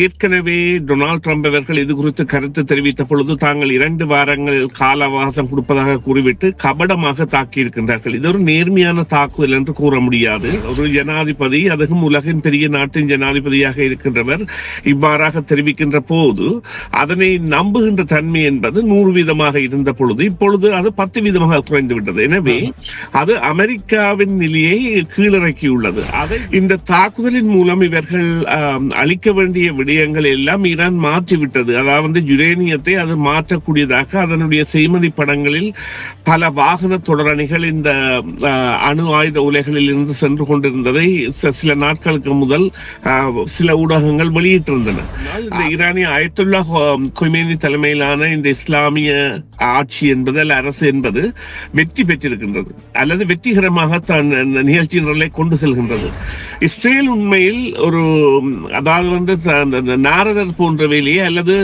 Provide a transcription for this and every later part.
ஏற்கனவே Donald Trump அவர்கள் இது குறித்து கருத்து தெரிவித்த பொழுது தாங்கள் 2 வாரங்கள் கால அவகாசம் கொடுப்பதாக கூறிவிட்டு கபடமாக தாக்கியிருக்கின்றார்கள். இது ஒரு நேர்மையான தாக்குதல் என்று கூற முடியாது. ஒரு ஜனாதிபதி, அதுவும் உலகின் பெரிய நாட்டின் ஜனாதிபதியாக இருக்கின்றவர் இவ்வாறாக தெரிவிக்கின்ற போது அதனை நம்புகின்ற தன்மை என்பது 100% இருந்த பொழுது இப்பொழுது அது 10% குறைந்து விட்டது. எனவே அது அமெரிக்காவின் நிலையை கீழிறக்கியுள்ளது. அதை இந்த தாக்குதலின் மூலம் இவர்கள் அளிக்க வேண்டிய விடயங்கள் எல்லாம் ஈரான் மாற்றிவிட்டது. அதாவது யுரேனியத்தை அது மாற்றக்கூடியதாக அதனுடைய செய்மதி படங்களில் பல வாகன தொடரணிகள் இந்த அணு ஆயுத உலைகளில் இருந்து சென்று கொண்டிருந்ததை சில நாட்களுக்கு முதல் சில ஊடகங்கள் வெளியிட்டிருந்தன. இந்த ஈரானிய அயத்துல்லா கொமேனி தலைமையிலான இந்த இஸ்லாமிய ஆட்சி என்பது அல்ல அரசு என்பது வெற்றி பெற்றிருக்கின்றது அல்லது வெற்றிகரமாக நிகழ்ச்சி நிரலை கொண்டு செல்கின்றது. இஸ்ரேல் உண்மையில் ஒரு நாரதர் போன்ற வேலையை அல்லது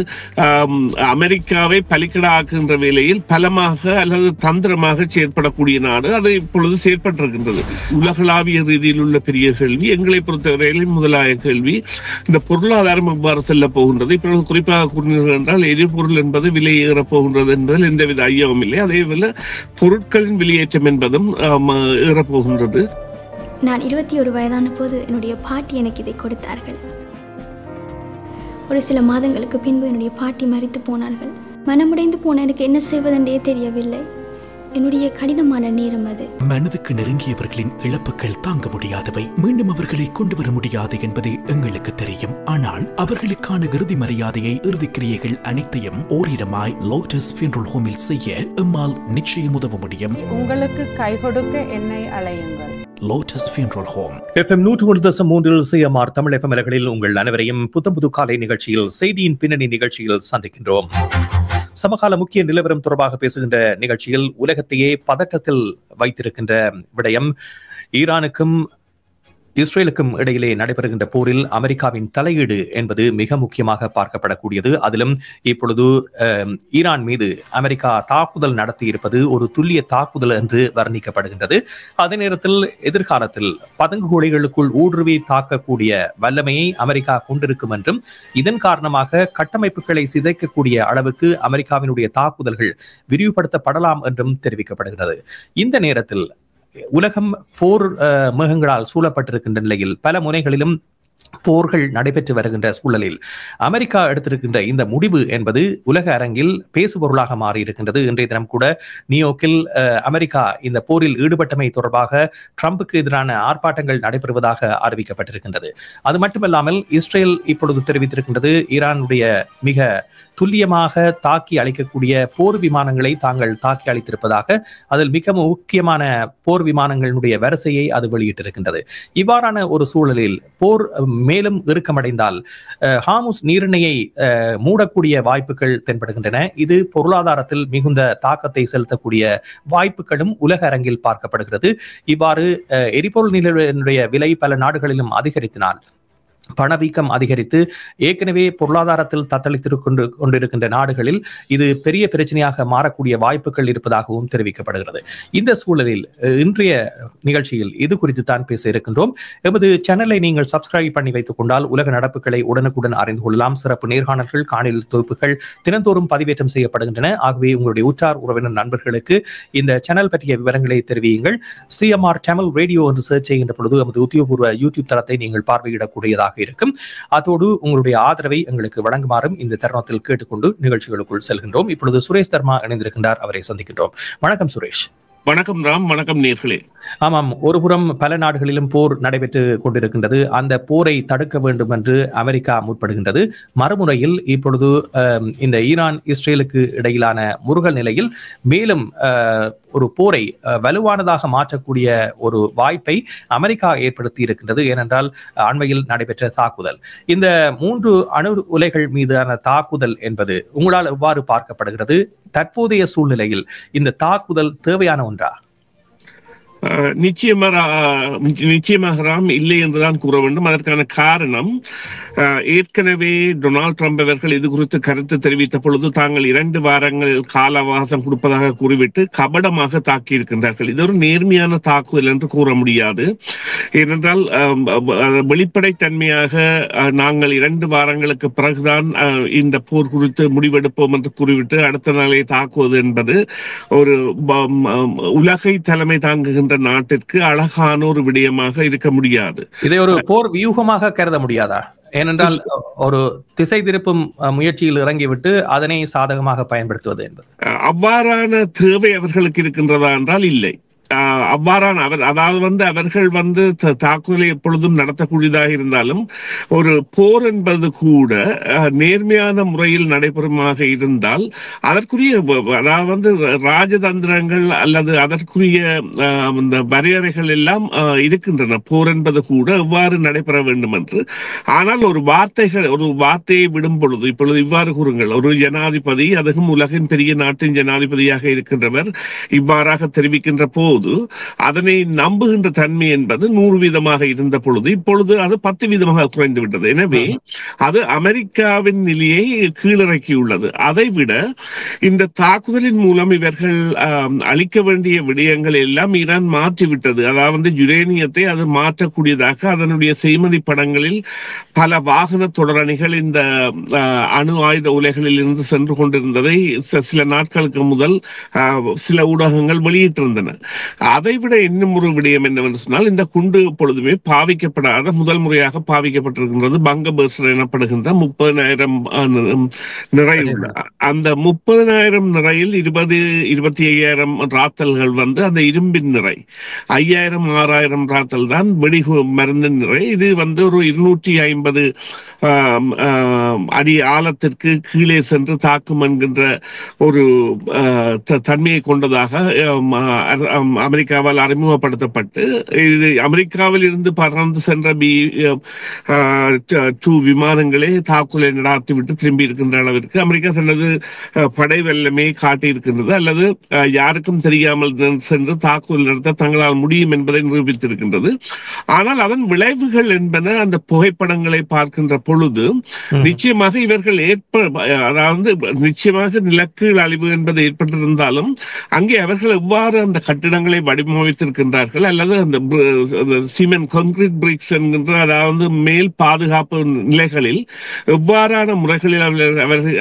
அமெரிக்காவை பலிக்கடா ஆக்குகின்ற வேலையில் பலமாக அல்லது தந்திரமாக செயற்படக்கூடிய நாடு. அது இப்பொழுது செயற்பட்டிருக்கின்றது. உலகளாவிய ரீதியில் உள்ள பெரிய கேள்வி, எங்களை பொறுத்தவரையிலும் முதலாய கேள்வி, இந்த பொருளாதாரம் எவ்வாறு செல்ல போகின்றது. இப்பொழுது குறிப்பாக கூறினீர்கள் என்றால் எரிபொருள் என்பது விலை ஏறப் போகின்றது என்பதில் எந்தவித ஐயமும் இல்லை. அதேபோல பொருட்களின் வெளியேற்றம் என்பதும் ஏறப்போகின்றது. நான் 21 வயதான போது என்னுடைய பாட்டி எனக்கு இதை கொடுத்தார்கள். ஒரு சில மாதங்களுக்கு பின்பு என்னுடைய பாட்டி மரித்து போனார்கள். மனமுடைந்து போன எனக்கு என்ன செய்வதென்றே தெரியவில்லை. என்னுடைய கடினமான நேரம் அது. மனதுக்கு நெருங்கியவர்களின் இழப்புகள் தாங்க முடியாதவை. மீண்டும் அவர்களை கொண்டு வர முடியாது என்பது எங்களுக்கு தெரியும். ஆனால் அவர்களுக்கான இறுதி மரியாதையை, இறுதி கிரியைகள் அனைத்தையும் ஓரிடமாய் லோட்டஸ் ஃபியூனரல் ஹோமில் செய்ய எம்மால் நிச்சயம் உதவ முடியும். உங்களுக்கு கை கொடுக்க என்னை அழையுங்கள். Lotus funeral home. FM 101.3 CMR Tamil FM அலைகளில் உங்கள் அனைவரையும் புது காலை நிகழ்ச்சியில் செய்தியின் பின்னணி நிகழ்ச்சியில் சந்திக்கின்றோம். சமகால முக்கிய நிலவரம் தொடர்பாக பேசுகின்ற நிகழ்ச்சியில் உலகத்தையே பதட்டத்தில் வைத்திருக்கின்ற விடயம் ஈரானுக்கும் இஸ்ரேலுக்கும் இடையிலே நடைபெறுகின்ற போரில் அமெரிக்காவின் தலையீடு என்பது மிக முக்கியமாக பார்க்கப்படக்கூடியது. அதிலும் இப்பொழுது ஈரான் மீது அமெரிக்கா தாக்குதல் நடத்தி இருப்பது ஒரு துல்லிய தாக்குதல் என்று வர்ணிக்கப்படுகின்றது. அதே நேரத்தில் எதிர்காலத்தில் பதுங்குகுழிகளுக்குள் ஊடுருவி தாக்கக்கூடிய வல்லமையை அமெரிக்கா கொண்டிருக்கும் என்றும் இதன் காரணமாக கட்டமைப்புகளை சிதைக்கக்கூடிய அளவுக்கு அமெரிக்காவினுடைய தாக்குதல்கள் விரிவுபடுத்தப்படலாம் என்றும் தெரிவிக்கப்படுகிறது. இந்த நேரத்தில் உலகம் போர் மேகங்களால் சூழப்பட்டிருக்கின்ற நிலையில் பல முனைகளிலும் போர்கள் நடைபெற்று வருகின்ற சூழலில் அமெரிக்கா எடுத்திருக்கின்ற இந்த முடிவு என்பது உலக அரங்கில் பேசுபொருளாக மாறியிருக்கின்றது. இன்றைய தினம் கூட நியூயோர்க்கில் அமெரிக்கா இந்த போரில் ஈடுபட்டமை தொடர்பாக ட்ரம்புக்கு எதிரான ஆர்ப்பாட்டங்கள் நடைபெறுவதாக அறிவிக்கப்பட்டிருக்கின்றது. அது மட்டுமல்லாமல் இஸ்ரேல் இப்பொழுது தெரிவித்திருக்கின்றது, ஈரானுடைய மிக துல்லியமாக தாக்கி அளிக்கக்கூடிய போர் விமானங்களை தாங்கள் தாக்கி அளித்திருப்பதாக. அதில் மிக முக்கியமான போர் விமானங்களுடைய வரிசையை அது வெளியிட்டிருக்கின்றது. இவ்வாறான ஒரு சூழலில் போர் மேலும் இறுக்கமடைந்தால் ஹார்முஸ் நீரிணையை மூடக்கூடிய வாய்ப்புகள் தென்படுகின்றன. இது பொருளாதாரத்தில் மிகுந்த தாக்கத்தை செலுத்தக்கூடிய வாய்ப்புகளும் உலக அரங்கில் பார்க்கப்படுகிறது. இவ்வாறு எரிபொருள் நிலையினுடைய விலை பல நாடுகளிலும் அதிகரித்தினால் பணவீக்கம் அதிகரித்து ஏற்கனவே பொருளாதாரத்தில் கொண்டிருக்கின்ற நாடுகளில் இது பெரிய பிரச்சனையாக மாறக்கூடிய வாய்ப்புகள் இருப்பதாகவும் தெரிவிக்கப்படுகிறது. இந்த சூழலில் இன்றைய நிகழ்ச்சியில் இது குறித்து தான் பேச இருக்கின்றோம். எமது சேனலை நீங்கள் சப்ஸ்கிரைப் பண்ணி வைத்துக் கொண்டால் உலக நடப்புகளை உடனுக்குடன் அறிந்து கொள்ளலாம். சிறப்பு நேர்காணல்கள், காணொலி தொகுப்புகள் தினந்தோறும் பதிவேற்றம் செய்யப்படுகின்றன. ஆகவே உங்களுடைய உற்றார் உறவினர் நண்பர்களுக்கு இந்த சேனல் பற்றிய விவரங்களை தெரிவியுங்கள். CMR தமிழ் ரேடியோ என்று சர்ச் செய்கின்ற பொழுது நமது உத்தியோகபூர்வ யூடியூப் தளத்தை நீங்கள் பார்வையிடக்கூடியதாக இருக்கும். அதோடு உங்களுடைய ஆதரவை எங்களுக்கு வழங்குமாறும் இந்த தருணத்தில் கேட்டுக்கொண்டு நிகழ்ச்சிகளுக்குள் செல்கின்றோம். இப்பொழுது சுரேஷ் தர்மா இணைந்திருக்கின்றார். அவரை சந்திக்கின்றோம். வணக்கம் சுரேஷ். வணக்கம் ராம். வணக்கம் நேர்களே. ஆமாம், ஒருபுறம் பல நாடுகளிலும் போர் நடைபெற்று கொண்டிருக்கின்றது. அந்த போரை தடுக்க வேண்டும் என்று அமெரிக்கா முற்படுகின்றது. மறுமுறையில் இப்பொழுது இந்த ஈரான் இஸ்ரேலுக்கு இடையிலான முருகல் நிலையில் மேலும் ஒரு போரை வலுவானதாக மாற்றக்கூடிய ஒரு வாய்ப்பை அமெரிக்கா ஏற்படுத்தி இருக்கின்றது. ஏனென்றால் அண்மையில் நடைபெற்ற தாக்குதல், இந்த 3 அணு உலைகள் மீதான தாக்குதல் என்பது உங்களால் எவ்வாறு பார்க்கப்படுகிறது? தற்போதைய சூழ்நிலையில் இந்த தாக்குதல் தேவையான ஒன்றா? நிச்சயமாக இல்லை என்றுதான் கூற வேண்டும். அதற்கான காரணம், ஏற்கனவே டொனால்ட் ட்ரம்ப் அவர்கள் இது குறித்து கருத்து தெரிவித்த பொழுது தாங்கள் 2 வாரங்கள் கால அவகாசம் கொடுப்பதாக கூறிவிட்டு கபடமாக தாக்கியிருக்கின்றார்கள். இது ஒரு நேர்மையான தாக்குதல் என்று கூற முடியாது. ஏனென்றால் வெளிப்படைத்தன்மையாக நாங்கள் 2 வாரங்களுக்கு பிறகுதான் இந்த போர் குறித்து முடிவெடுப்போம் என்று கூறிவிட்டு அடுத்த நாளை தாக்குவது என்பது ஒரு உலகை தலைமை தாங்குகின்ற நாட்டிற்கு அழகான ஒரு விடயமாக இருக்க முடியாது. இதை ஒரு போர் வியூகமாக கருத முடியாதா? ஏனென்றால் ஒரு திசை திருப்பும் முயற்சியில் இறங்கிவிட்டு அதனை சாதகமாக பயன்படுத்துவது என்பது அவ்வாறான தேவை அவர்களுக்கு இருக்கின்றதா என்றால் இல்லை. அவ்வாறான அதாவது அவர்கள் தாக்குதலை எப்பொழுதும் நடத்தக்கூடியதாக இருந்தாலும் ஒரு போர் என்பது கூட நேர்மையான முறையில் நடைபெறுமாக இருந்தால் அதற்குரிய அதாவது ராஜதந்திரங்கள் அல்லது அதற்குரிய அந்த வரையறைகள் எல்லாம் இருக்கின்றன. போர் என்பது கூட எவ்வாறு நடைபெற வேண்டும் என்று. ஆனால் ஒரு வார்த்தையை விடும் பொழுது, இப்பொழுது இவ்வாறு கூறுங்கள், ஒரு ஜனாதிபதி, அதுவும் உலகின் பெரிய நாட்டின் ஜனாதிபதியாக இருக்கின்றவர் இவ்வாறாக தெரிவிக்கின்ற போது அதனை நம்புகின்ற தன்மை என்பது 100% இருந்த பொழுது இப்பொழுது அது 10% குறைந்து விட்டது. எனவே அது அமெரிக்காவின் நிலையை கீழிறக்கியுள்ளது. அதைவிட இந்த தாக்குதலின் மூலம் இவர்கள் அளிக்க வேண்டிய விடயங்கள் எல்லாம் ஈரான் மாற்றிவிட்டது. அதாவது யுரேனியத்தை அது மாற்றக்கூடியதாக அதனுடைய செய்மதி படங்களில் பல வாகன தொடரணிகள் இந்த அணு ஆயுத உலைகளில் இருந்து சென்று கொண்டிருந்ததை சில நாட்களுக்கு முதல் சில ஊடகங்கள் வெளியிட்டிருந்தன. அதைவிட இன்னும் ஒரு விடயம் என்னவென்று சொன்னால், இந்த குண்டு எப்பொழுதுமே பாவிக்கப்படாத முதல் முறையாக பாவிக்கப்பட்டிருக்கின்றது பங்கபர்ஸ்டர் எனப்படுகின்ற 30,000 நிறை உள்ள அந்த 30,000 நிறையில் 20-25,000 ராத்தல்கள் அந்த இரும்பின் நிறை, 5,000-6,000 ராத்தல் தான் வெடி மருந்தின் நிறை. இது ஒரு 250 அடி ஆழத்திற்கு கீழே சென்று தாக்கும் என்கின்ற ஒரு தன்மையை கொண்டதாக அமெரிக்காவால் அறிமுகப்படுத்தப்பட்டு இது அமெரிக்காவில் இருந்து பறந்து சென்ற B-2 விமானங்களே தாக்குதலை நடாத்திவிட்டு திரும்பி இருக்கின்ற அளவிற்கு அமெரிக்கா தனது படை வெள்ளமே காட்டியிருக்கின்றது. அல்லது யாருக்கும் தெரியாமல் சென்று தாக்குதல் நடத்த தங்களால் முடியும் என்பதை நிரூபித்திருக்கின்றது. ஆனால் அதன் விளைவுகள் என்பன அந்த புகைப்படங்களை பார்க்கின்ற பொழுது நிச்சயமாக இவர்கள் அதாவது நிச்சயமாக நிலக்கீழ் அழிவு என்பது ஏற்பட்டிருந்தாலும் அங்கே அவர்கள் எவ்வாறு அந்த கட்டிடங்களை வடிவமைத்திருக்கின்றார்கள் அல்லது அந்த சிமெண்ட் கான்கிரீட் பிரிக்ஸ் என்கின்ற அதாவது மேல் பாதுகாப்பு நிலைகளில் எவ்வாறான முறைகளில்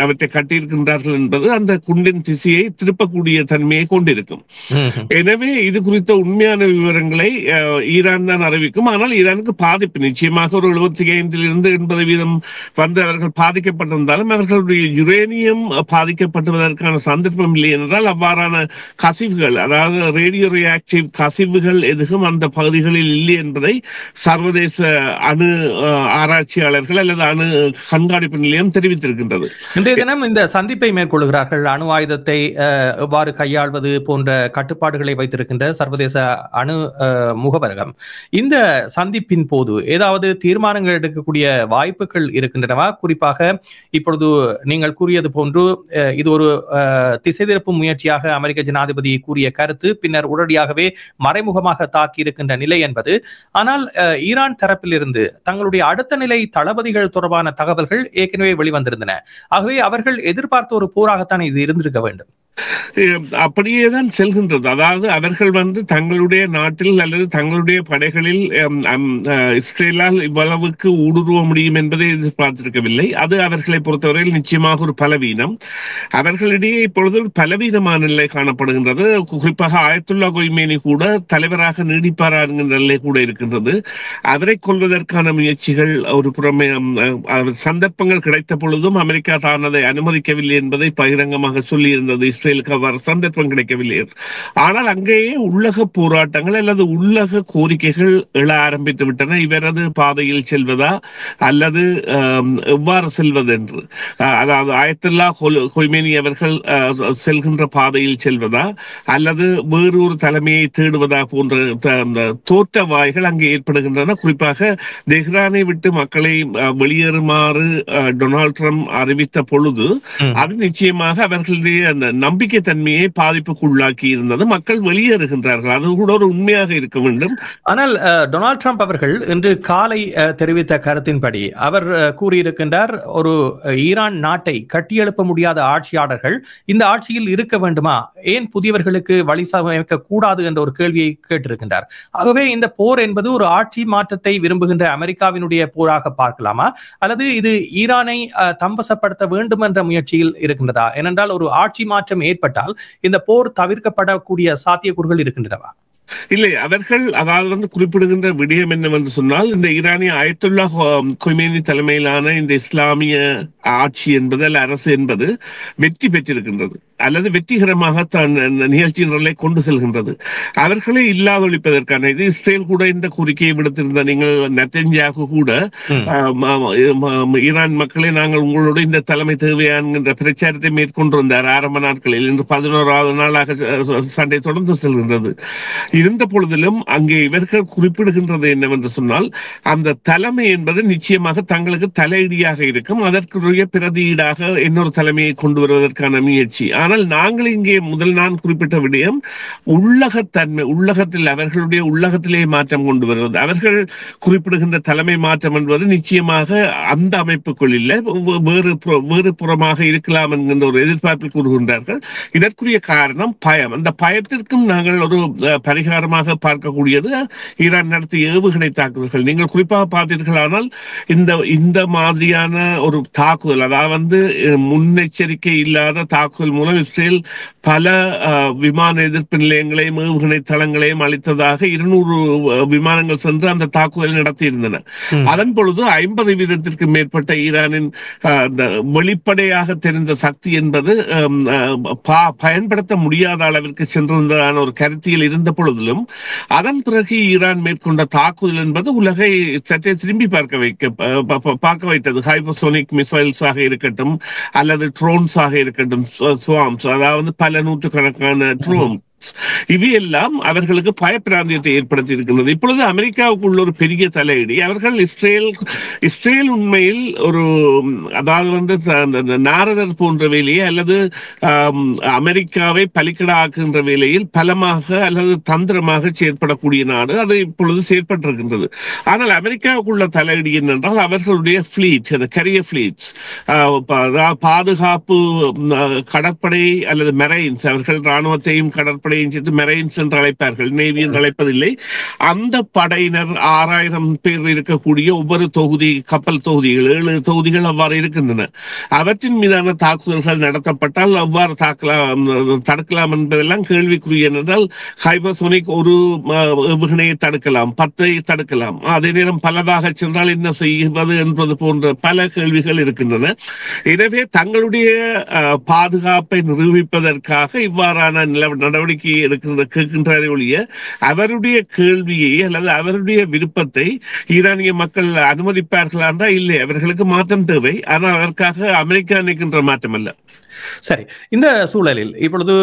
அவற்றை கட்டியிருக்கின்றார்கள் என்பது அந்த குண்டின் திசையை திருப்பக்கூடிய தன்மையை கொண்டிருக்கும். எனவே இது குறித்த உண்மையான விவரங்களை ஈரான் தான் அறிவிக்கும். ஆனால் ஈரானுக்கு பாதிப்பு நிச்சயமாக ஒரு 75-80% அவர்கள் பாதிக்கப்பட்டிருந்தாலும் அவர்களுடைய யுரேனியம் பாதிக்கப்படுவதற்கான சந்தர்ப்பம் இல்லை என்றால் அவ்வாறான கசிவுகள், அதாவது ரேடியோ ரியாக்டிவ் கசிவுகள் எதுவும் அந்த பகுதிகளில் இல்லை என்பதை சர்வதேச அணு ஆராய்ச்சியாளர்கள் அல்லது அணு கண்காணிப்பு நிலையம் தெரிவித்திருக்கின்றது. இன்றைய தினம் இந்த சந்திப்பை மேற்கொள்கிறார்கள். அணு ஆயுதத்தை எவ்வாறு கையாள்வது போன்ற கட்டுப்பாடுகளை வைத்திருக்கின்ற சர்வதேச அணு முகவரகம் இந்த சந்திப்பின் போது ஏதாவது தீர்மானங்கள் எடுக்கக்கூடிய வாய்ப்புகள் இருக்கின்றனவா? குறிப்பாக இப்பொழுது நீங்கள் கூறியது போன்று இது ஒரு திசை திருப்பும் முயற்சியாக அமெரிக்க ஜனாதிபதி கூறிய கருத்து பின்னர் உடனடியாகவே மறைமுகமாக தாக்கி இருக்கின்ற நிலை என்பது. ஆனால் ஈரான் தரப்பிலிருந்து தங்களுடைய அடுத்த நிலை தளபதிகள் தொடர்பான தகவல்கள் ஏற்கனவே வெளிவந்திருந்தன. ஆகவே அவர்கள் எதிர்பார்த்த ஒரு போராகத்தான் இது இருந்திருக்க வேண்டும். அப்படியேதான் செல்கின்றது. அதாவது அவர்கள் தங்களுடைய நாட்டில் அல்லது தங்களுடைய படைகளில் இஸ்ரேலால் இவ்வளவுக்கு ஊடுருவ முடியும் என்பதை எதிர்பார்த்திருக்கவில்லை. அது அவர்களை பொறுத்தவரையில் நிச்சயமாக ஒரு பலவீனம். அவர்களிடையே இப்பொழுது பலவீனமான நிலை காணப்படுகின்றது. குறிப்பாக ஆயத்துல்லா கொய்மேனி கூட தலைவராக நீடிப்பாரா என்கின்ற நிலை கூட இருக்கின்றது. அவரை கொள்வதற்கான முயற்சிகள் ஒரு புறமே சந்தர்ப்பங்கள் கிடைத்த பொழுதும் அமெரிக்கா தான் அதை அனுமதிக்கவில்லை என்பதை பகிரங்கமாக சொல்லியிருந்தது. இஸ்ரேலுக்கு அவ்வாறு சந்தர்ப்பம் கிடைக்கவில்லை. ஆனால் அங்கேயே உள்ளக போராட்டங்கள் அல்லது உள்ளக கோரிக்கைகள் எழ ஆரம்பித்து விட்டன. இவரது பாதையில் செல்வதா அல்லது எவ்வாறு செல்வது என்று, அதாவது ஆயத்துல்லா கொய்மேனி அவர்கள் செல்கின்ற பாதையில் செல்வதா அல்லது வேறு ஒரு தலைமையை தேடுவதா போன்ற தோற்ற வாய்கள் அங்கே ஏற்படுகின்றன. குறிப்பாக தெஹ்ரானை விட்டு மக்களை வெளியேறுமாறு டொனால்ட் ட்ரம்ப் அறிவித்த பொழுது அது நிச்சயமாக அவர்களுடைய அந்த நம்பிக்கை தன்மையை பாதிப்புக்குள்ளாக்கி இருந்தது. மக்கள் வெளியேறுகின்றார்கள். அது கூட ஒரு உண்மையாக இருக்க வேண்டும். ஆனால் டொனால்ட் ட்ரம்ப் அவர்கள் இன்று காலை தெரிவித்த கருத்தின்படி அவர் கூறியிருக்கின்றார், ஒரு ஈரான் நாட்டை கட்டியெழுப்ப முடியாத ஆட்சியாளர்கள் இந்த ஆட்சியில் இருக்க வேண்டுமா, ஏன் புதியவர்களுக்கு வழி சமைக்க கூடாது என்ற ஒரு கேள்வியை கேட்டிருக்கின்றார். ஆகவே இந்த போர் என்பது ஒரு ஆட்சி மாற்றத்தை விரும்புகின்ற அமெரிக்காவினுடைய போராக பார்க்கலாமா, அல்லது இது ஈரானை தம்பசப்படுத்த வேண்டும் என்ற முயற்சியில் இருக்கின்றதா? ஏனென்றால் ஒரு ஆட்சி மாற்றம் ஏற்பட்டால் இந்த போர் தவிர்க்கப்படக்கூடிய சாத்தியக்கூறுகள் இருக்கின்றனவா? இல்லை, அவர்கள் அதாவது குறிப்பிடுகின்ற விடயம் என்னவென்று சொன்னால், இந்த ஈரானிய அயத்துல்லா கொமேனி தலைமையிலான இந்த இஸ்லாமிய ஆட்சி என்பது அல்ல அரசு என்பது வெற்றி பெற்றிருக்கின்றது அல்லது வெற்றிகரமாக நிகழ்ச்சி நிரலை கொண்டு செல்கின்றது. அவர்களை இல்லாதொழிப்பதற்கான இது இஸ்ரேல் கூட இந்த கோரிக்கையை விடுத்திருந்த நீங்கள் நெத்தன்யாகு கூட ஈரான் மக்களை நாங்கள் உங்களோட இந்த தலைமை தேவையான்கின்ற பிரச்சாரத்தை மேற்கொண்டிருந்தார் ஆரம்ப நாட்களில். இன்று 11வது நாளாக சண்டை தொடர்ந்து செல்கின்றது. இருந்த பொழுதிலும் அங்கே இவர்கள் குறிப்பிடுகின்றது என்னவென்று சொன்னால், அந்த தலைமை என்பது நிச்சயமாக தங்களுக்கு தலையீடியாக இருக்கும். அதற்குரிய பிரதியீடாக இன்னொரு தலைமையை கொண்டு வருவதற்கான முயற்சி. ஆனால் நாங்கள் இங்கே முதல் நான் குறிப்பிட்ட விடயம் உள்ளகத்தன்மை, உள்ளகத்தில் அவர்களுடைய உள்ளகத்திலே மாற்றம் கொண்டு வருவது. அவர்கள் குறிப்பிடுகின்ற தலைமை மாற்றம் என்பது நிச்சயமாக அந்த அமைப்புக்குள் இல்லை, வேறு புறமாக இருக்கலாம் என்கின்ற ஒரு எதிர்பார்ப்பில் கூறுகின்றார்கள். இதற்குரிய காரணம் பயம். அந்த பயத்திற்கும் நாங்கள் ஒரு பரிகாரமாக பார்க்கக்கூடியது ஈரான் நடத்திய ஏவுகணை தாக்குதல்கள். நீங்கள் குறிப்பாக பார்த்தீர்களானால் இந்த மாதிரியான ஒரு தாக்குதல், அதாவது முன்னெச்சரிக்கை இல்லாத தாக்குதல் மூலம் இஸ்ரேல் பல விமான எதிர்ப்பு நிலையங்களையும் ஏவுகணை தளங்களையும் அளித்ததாக 200 விமானங்கள் சென்று அந்த தாக்குதலை நடத்தியிருந்தன. அதன் பொழுது 50 வீதத்திற்கு மேற்பட்ட ஈரானின் வெளிப்படையாக தெரிந்த சக்தி என்பது பயன்படுத்த முடியாத அளவிற்கு சென்றிருந்ததான ஒரு கருத்தியில் இருந்த பொழுதிலும், அதன் பிறகு ஈரான் மேற்கொண்ட தாக்குதல் என்பது உலகை சற்றே திரும்பி பார்க்க வைத்தது. ஹைப்பர்சோனிக் மிசைல்ஸாக இருக்கட்டும் அல்லது ட்ரோன்ஸாக இருக்கட்டும், ஸ்வாம்ஸ், அதாவது பல நூற்றுக்கணக்கான ட்ரோன், இவையெல்லாம் அவர்களுக்கு பயப்பிராந்தியத்தை ஏற்படுத்தி இருக்கின்றது. இப்பொழுது அமெரிக்காவுக்குள்ள ஒரு பெரிய தலையீடு. அவர்கள் இஸ்ரேல் உண்மையில் ஒரு அதாவது நாரதர் போன்ற வேலையை அல்லது அமெரிக்காவை பலிக்கடா ஆக்குகின்ற வேலையில் பலமாக அல்லது தந்திரமாக செயற்படக்கூடிய நாடு. அது இப்பொழுது செயற்பட்டிருக்கின்றது. ஆனால் அமெரிக்காவுக்குள்ள தலையீடு என்னென்றால், அவர்களுடைய பிளீட், கரிய பிளீட்ஸ், பாதுகாப்பு கடற்படை அல்லது மெரைன்ஸ், அவர்கள் ராணுவத்தையும் கடற்படை மெரைன்ஸ் என்று அழைப்பார்கள், நேவி என்று அழைப்பதில்லை. அந்த படையினர் 6000 பேர் இருக்கக்கூடிய ஒவ்வொரு தொகுதி, கப்பல் தொகுதிகள் 7 தொகுதிகள் அவ்வாறு இருக்கின்றன. அவற்றின் மீதான தாக்குதல்கள் நடத்தப்பட்டால் அவ்வாறு தடுக்கலாம் என்பதெல்லாம் கேள்விக்குரிய. என்றால் ஹைப்பர்சோனிக் ஒரு ஏவுகணையை தடுக்கலாம், 10 தடுக்கலாம். அதே நேரம் பலதாக சென்றால் என்ன செய்வது என்பது போன்ற பல கேள்விகள் இருக்கின்றன. எனவே தங்களுடைய பாதுகாப்பை நிரூபிப்பதற்காக இவ்வாறான நடவடிக்கை கேட்கின்றாரே ஒழிய அவருடைய கேள்வியை அல்லது அவருடைய விருப்பத்தை ஈரானிய மக்கள் அனுமதிப்பார்களா என்றால் இல்லை. அவர்களுக்கு மாற்றம் தேவை, ஆனால் அதற்காக அமெரிக்கா நிற்கின்ற மாற்றம் அல்ல. சரி, இந்த சூழலில் இப்பொழுது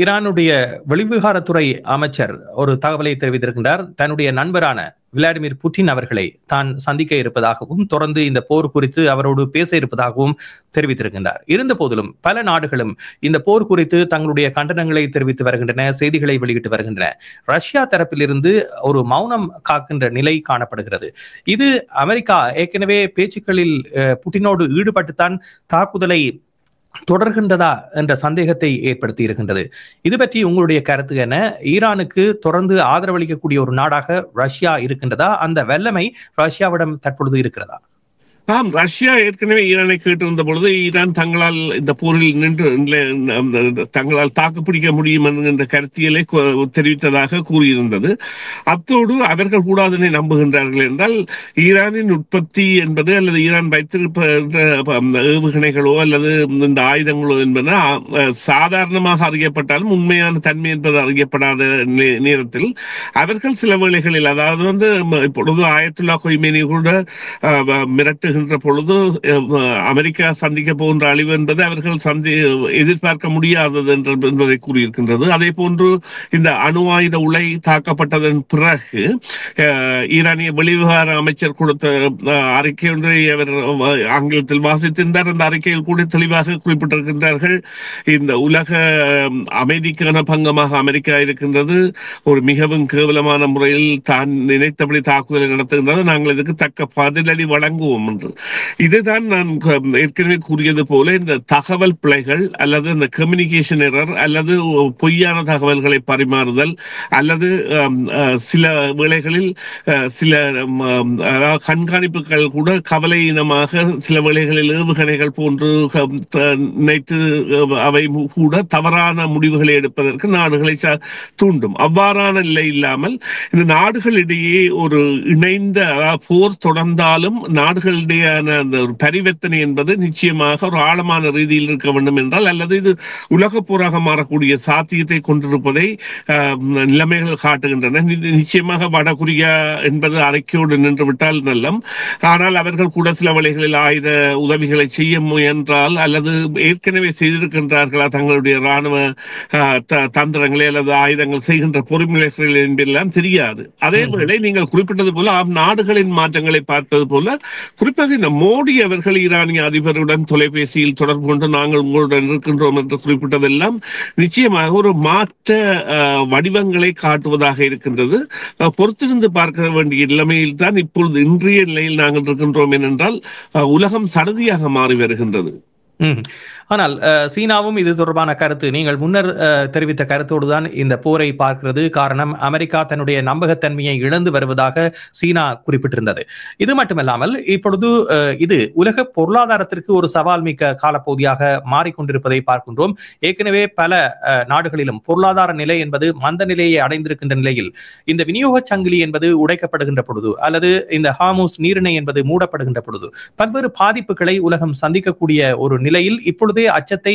ஈரானுடைய வெளிவிவகாரத்துறை அமைச்சர் ஒரு தகவலை தெரிவித்திருக்கின்றார். தன்னுடைய நண்பரான விளாடிமிர் புட்டின் அவர்களை தான் சந்திக்க இருப்பதாகவும் தொடர்ந்து இந்த போர் குறித்து அவரோடு பேச இருப்பதாகவும் தெரிவித்திருக்கின்றார். இருந்த போதிலும் பல நாடுகளும் இந்த போர் குறித்து தங்களுடைய கண்டனங்களை தெரிவித்து வருகின்றன, செய்திகளை வெளியிட்டு வருகின்றன. ரஷ்யா தரப்பிலிருந்து ஒரு மௌனம் காக்கின்ற நிலை காணப்படுகிறது. இது அமெரிக்கா ஏற்கனவே பேச்சுக்களில் புட்டினோடு ஈடுபட்டுத்தான் தாக்குதலை தொடர்கின்றதா என்ற சந்தேகத்தை ஏற்படுத்தி இருக்கின்றது. இது பற்றி உங்களுடைய கருத்து என்ன? ஈரானுக்கு தொடர்ந்து ஆதரவளிக்கக்கூடிய ஒரு நாடாக ரஷ்யா இருக்கின்றதா? அந்த வல்லமை ரஷ்யாவிடம் தற்பொழுது இருக்கிறதா? ஆம், ரஷ்யா ஏற்கனவே ஈரானை கேட்டிருந்த பொழுது ஈரான் தங்களால் இந்த போரில் நின்று தங்களால் தாக்குப்பிடிக்க முடியும் என்கின்ற கருத்தியலை தெரிவித்ததாக கூறியிருந்தது. அத்தோடு அவர்கள் கூட அதனை நம்புகின்றார்கள் என்றால், ஈரானின் உற்பத்தி என்பது அல்லது ஈரான் வைத்திருப்ப ஏவுகணைகளோ அல்லது இந்த ஆயுதங்களோ என்பன சாதாரணமாக அறியப்பட்டாலும் உண்மையான தன்மை என்பது அறியப்படாத நேரத்தில் அவர்கள் சில வேளைகளில், அதாவது இப்பொழுது ஆயத்துல்லா கொய்மேனி கூட மிரட்டு வருகின்ற பொழுது அமெரிக்கா சந்திக்க போகின்ற அழிவு என்பது அவர்கள் எதிர்பார்க்க முடியாதது என்பதை கூறியிருக்கின்றது. அதே போன்று இந்த அணு ஆயுத உலை தாக்கப்பட்டதன் பிறகு ஈரானிய வெளிவிவகார அமைச்சர் கொடுத்த அறிக்கை ஒன்றை அவர் ஆங்கிலத்தில் வாசித்திருந்தார். அந்த அறிக்கையில் கூட தெளிவாக குறிப்பிட்டிருக்கின்றார்கள், இந்த உலக அமைதிக்கான பங்கமாக அமெரிக்கா இருக்கின்றது, ஒரு மிகவும் கேவலமான முறையில் தான் நினைத்தபடி தாக்குதலை நடத்துகின்றது, நாங்கள் இதுக்கு தக்க பதிலடி வழங்குவோம் என்று. இதுதான் நான் ஏற்கனவே கூறியது போல இந்த தகவல் பிழைகள் அல்லது இந்த கம்யூனிகேஷன் எரர் அல்லது பொய்யான தகவல்களை பரிமாறுதல் அல்லது சில வேளைகளில் சில கண்காணிப்புகள் கூட கவலையினமாக சில வேளைகளில் ஏவுகணைகள் போன்று நினைத்து அவை கூட தவறான முடிவுகளை எடுப்பதற்கு நாடுகளை தூண்டும். அவ்வாறான நிலை இல்லாமல் இந்த நாடுகளிடையே ஒரு இணைந்த போர் தொடர்ந்தாலும் நாடுகளிடையான அந்த ஒரு பரிவர்த்தனை என்பது நிச்சயமாக ஒரு ஆழமான ரீதியில் இருக்க வேண்டும் என்றால், அல்லது இது உலக போராக மாறக்கூடிய சாத்தியத்தை கொண்டிருப்பதை நிலைமைகள் காட்டுகின்றன. நிச்சயமாக வடகொரியா என்பது அறிக்கையோடு நின்றுவிட்டால் நல்லம். ஆனால் அவர்கள் கூட சில வழிகளில் ஆயுத உதவிகளை செய்ய முயன்றால் அல்லது ஏற்கனவே செய்திருக்கின்றார்களா தங்களுடைய ராணுவ தந்திரங்களை அல்லது ஆயுதங்கள் செய்கின்ற பொறுமைகள் என்பதெல்லாம் தெரியாது. அதே வேளை நீங்கள் குறிப்பிட்டது போல நாடுகளின் மாற்றங்களை பார்ப்பது போல குறிப்பாக இந்த மோடி அவர்கள் ஈரானிய அதிபருடன் தொலைபேசியில் தொடர்பு கொண்டு நாங்கள் உங்களுடன் இருக்கின்றோம் என்று குறிப்பிட்டதெல்லாம் நிச்சயமாக ஒரு மாற்ற வடிவங்களை காட்டுவதாக இருக்கின்றது. பொறுத்திருந்து பார்க்க வேண்டிய நிலைமையில் தான் இப்பொழுது இன்றைய நிலையில் நாங்கள் இருக்கின்றோம் ஏனென்றால் உலகம் சடதியாக மாறி வருகின்றது. ஆனால் சீனாவும் இது தொடர்பான கருத்து நீங்கள் முன்னர் தெரிவித்த கருத்தோடு தான் இந்த போரை பார்க்கிறது. காரணம், அமெரிக்கா தன்னுடைய நம்பகத்தன்மையை இழந்து வருவதாக சீனா குறிப்பிட்டிருந்தது. இது மட்டுமல்லாமல் இப்பொழுது இது உலக பொருளாதாரத்திற்கு ஒரு சவால் மிக்க காலப்பகுதியாக மாறிக்கொண்டிருப்பதை பார்க்கின்றோம். ஏற்கனவே பல நாடுகளிலும் பொருளாதார நிலை என்பது மந்த நிலையை அடைந்திருக்கின்ற நிலையில் இந்த விநியோக சங்கிலி என்பது உடைக்கப்படுகின்ற பொழுது அல்லது இந்த ஹார்முஸ் நீரிணை என்பது மூடப்படுகின்ற பொழுது பல்வேறு பாதிப்புகளை உலகம் சந்திக்கக்கூடிய ஒரு நிலையில் இப்பொழுதே அச்சத்தை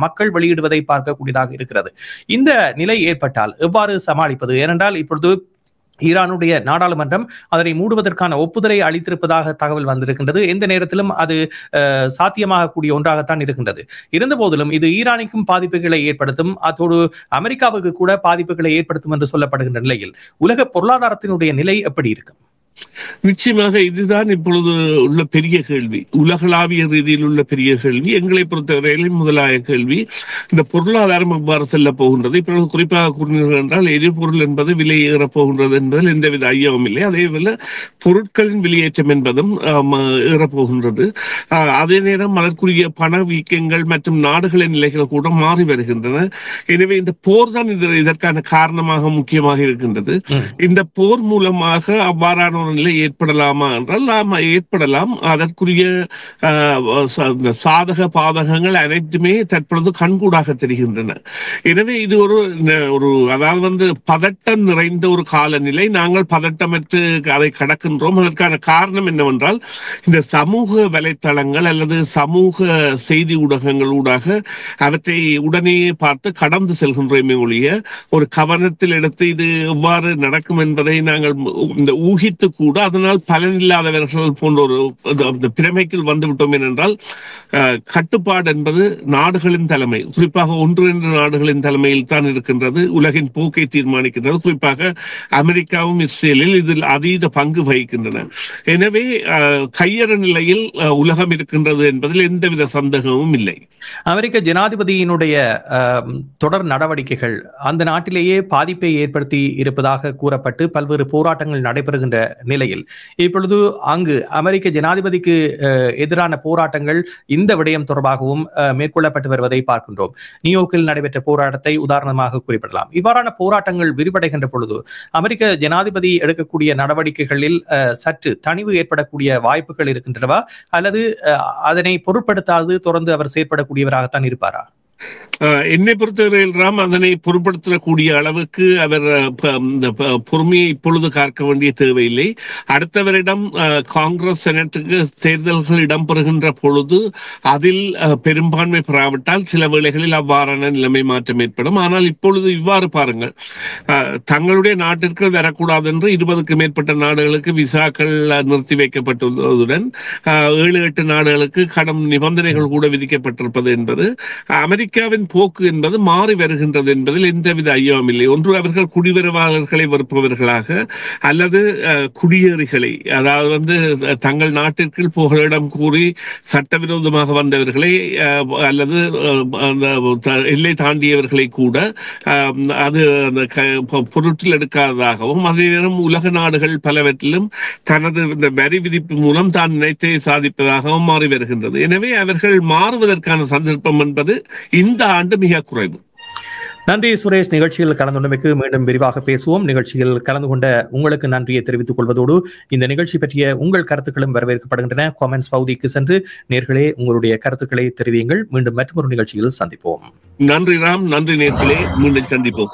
மக்கள் வெளியிடுவதை பார்க்கக்கூடியதாக இருக்கிறது. இந்த நிலை ஏற்பட்டால் எவ்வாறு சமாளிப்பது? ஏனென்றால் இப்பொழுது ஈரானுடைய நாடாளுமன்றம் அதனை மூடுவதற்கான ஒப்புதலை அளித்திருப்பதாக தகவல் வந்திருக்கின்றது. எந்த நேரத்திலும் அது சாத்தியமாகக்கூடிய ஒன்றாகத்தான் இருக்கின்றது. இருந்த போதிலும் இது ஈரானுக்கும் பாதிப்புகளை ஏற்படுத்தும், அதோடு அமெரிக்காவுக்கு கூட பாதிப்புகளை ஏற்படுத்தும் என்று சொல்லப்படுகின்ற நிலையில் உலக பொருளாதாரத்தினுடைய நிலை எப்படி இருக்கும்? நிச்சயமாக இதுதான் இப்பொழுது உள்ள பெரிய கேள்வி, உலகளாவிய ரீதியில் உள்ள பெரிய கேள்வி. எங்களை பொறுத்தவரையிலும் முதலாய கேள்வி இந்த பொருளாதாரம் எவ்வாறு செல்ல போகின்றது. இப்பொழுது குறிப்பாக கூறினீர்கள் என்றால் எரிபொருள் என்பது விலை ஏறப் போகின்றது என்பதில் எந்தவித ஐயமும் இல்லை. அதேபோல பொருட்களின் வெளியேற்றம் என்பதும் ஏறப்போகின்றது. அதே நேரம் அதற்குரிய பணவீக்கங்கள் மற்றும் நாடுகளின் நிலைகள் கூட மாறி வருகின்றன. எனவே இந்த போர் தான் இதற்கான காரணமாக முக்கியமாக இருக்கின்றது. இந்த போர் மூலமாக அவ்வாறான நிலை ஏற்படலாமா என்றால் நாம் ஏற்படலாம். அதற்குரிய சாதக பாதகங்கள் அனைத்துமே தற்பொழுது கண்கூடாக தெரிகின்றன. எனவே இது ஒரு அதாவது பதட்டம் நிறைந்த ஒரு காலநிலை. நாங்கள் பதட்டமற்று அதை கடக்கின்றோம். அதற்கான காரணம் என்னவென்றால் இந்த சமூக வலைத்தளங்கள் அல்லது சமூக செய்தி ஊடகங்கள் ஊடாக அவற்றை உடனே பார்த்து கடந்து செல்கின்றோமே ஒழிய ஒரு கவனத்தில் எடுத்து இது எவ்வாறு நடக்கும் என்பதை நாங்கள் இந்த ஊகித்து கூட அதனால் பலனில்லாதவர்கள் போன்ற ஒரு பிரமைக்குள் வந்துவிட்டோம். என்றால் கட்டுப்பாடு என்பது நாடுகளின் தலைமை, குறிப்பாக 1-2 நாடுகளின் தலைமையில் தான் இருக்கின்றது. உலகின் போக்கை தீர்மானிக்கின்றது. குறிப்பாக அமெரிக்காவும் இஸ்ரேலில் இதில் அதீத பங்கு வகிக்கின்றன. எனவே கையற நிலையில் உலகம் இருக்கின்றது என்பதில் எந்தவித சந்தேகமும் இல்லை. அமெரிக்க ஜனாதிபதியினுடைய தொடர் நடவடிக்கைகள் அந்த நாட்டிலேயே பாதிப்பை ஏற்படுத்தி இருப்பதாக கூறப்பட்டு பல்வேறு போராட்டங்கள் நடைபெறுகின்ற நிலையில் இப்பொழுது அங்கு அமெரிக்க ஜனாதிபதிக்கு எதிரான போராட்டங்கள் இந்த விடயம் தொடர்பாகவும் மேற்கொள்ளப்பட்டு வருவதை பார்க்கின்றோம். நியூயோர்க்கில் நடைபெற்ற போராட்டத்தை உதாரணமாக குறிப்பிடலாம். இவ்வாறான போராட்டங்கள் விரிவடைகின்ற பொழுது அமெரிக்க ஜனாதிபதி எடுக்கக்கூடிய நடவடிக்கைகளில் சற்று தணிவு ஏற்படக்கூடிய வாய்ப்புகள் இருக்கின்றனவா அல்லது அதனை பொருட்படுத்தாது தொடர்ந்து அவர் செயற்படக்கூடியவராகத்தான் இருப்பாரா? என்னை பொறுத்தவரையில் ராம் அதனை பொருட்படுத்தக்கூடிய அளவுக்கு அவர் பொறுமையை இப்பொழுது காக்க வேண்டிய தேவையில்லை. அடுத்த வருடம் காங்கிரஸ் செனட்டுக்கு தேர்தல்கள் இடம்பெறுகின்ற பொழுது அதில் பெரும்பான்மை பெறாவிட்டால் சில வேளைகளில் அவ்வாறான நிலைமை மாற்றம் ஏற்படும். ஆனால் இப்பொழுது இவ்வாறு பாருங்கள், தங்களுடைய நாட்டிற்கு வரக்கூடாது என்று 20க்கும் மேற்பட்ட நாடுகளுக்கு விசாக்கள் நிறுத்தி வைக்கப்பட்டுள்ளதுடன் 7-8 நாடுகளுக்கு கடும் நிபந்தனைகள் கூட விதிக்கப்பட்டிருப்பது என்பது அமெரிக்காவின் போக்கு என்பது மாறி வருகின்றது என்பதில் எந்தவித ஐயமும் இல்லை. ஒன்று அவர்கள் குடிவரவாளர்களை வெறுப்பவர்களாக அல்லது குடியேறிகளை, அதாவது தங்கள் நாட்டிற்கு புகலிடம் கூறி சட்டவிரோதமாக வந்தவர்களை அல்லது எல்லை தாண்டியவர்களை கூட அது பொருட்டில் எடுக்காததாகவும், அதே நேரம் உலக நாடுகள் பலவற்றிலும் தனது இந்த வரி விதிப்பு மூலம் தான் நினைத்தை சாதிப்பதாகவும் மாறி வருகின்றது. எனவே அவர்கள் மாறுவதற்கான சந்தர்ப்பம் என்பது இந்த ஆண்டு மிக குறைவு. நன்றி சுரேஷ். நிகழ்ச்சியில் கலந்து கொண்டமைக்கு மீண்டும் விரிவாக பேசுவோம். நிகழ்ச்சியில் கலந்து கொண்ட உங்களுக்கு நன்றியை தெரிவித்துக் கொள்வதோடு இந்த நிகழ்ச்சி பற்றிய உங்கள் கருத்துக்களும் வரவேற்கப்படுகின்றன. காமெண்ட்ஸ் பகுதிக்கு சென்று நேர்களே உங்களுடைய கருத்துக்களை தெரிவியுங்கள். மீண்டும் மற்றொரு நிகழ்ச்சியில் சந்திப்போம். நன்றி ராம், நன்றி நேர்களே, மீண்டும் சந்திப்போம்.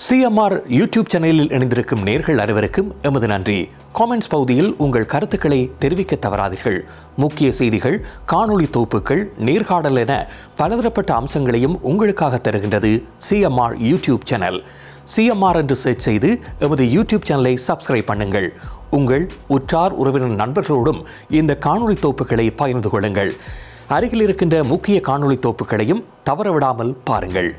CMR யூடியூப் சேனலில் இணைந்திருக்கும் நேர்கள் அனைவருக்கும் எமது நன்றி. காமெண்ட்ஸ் பகுதியில் உங்கள் கருத்துக்களை தெரிவிக்க தவறாதீர்கள். முக்கிய செய்திகள், காணொளி தொகுப்புகள், நேர்காணல் என பலதரப்பட்ட அம்சங்களையும் உங்களுக்காக தருகின்றது CMR யூடியூப் சேனல். CMR என்று சர்ச் செய்து எமது யூடியூப் சேனலை சப்ஸ்கிரைப் பண்ணுங்கள். உங்கள் உற்றார் உறவினர் நண்பர்களோடும் இந்த காணொளி தொகுப்புகளை பகிர்ந்து கொள்ளுங்கள். அருகில் இருக்கின்ற முக்கிய காணொளி தொகுப்புகளையும் தவறவிடாமல் பாருங்கள்.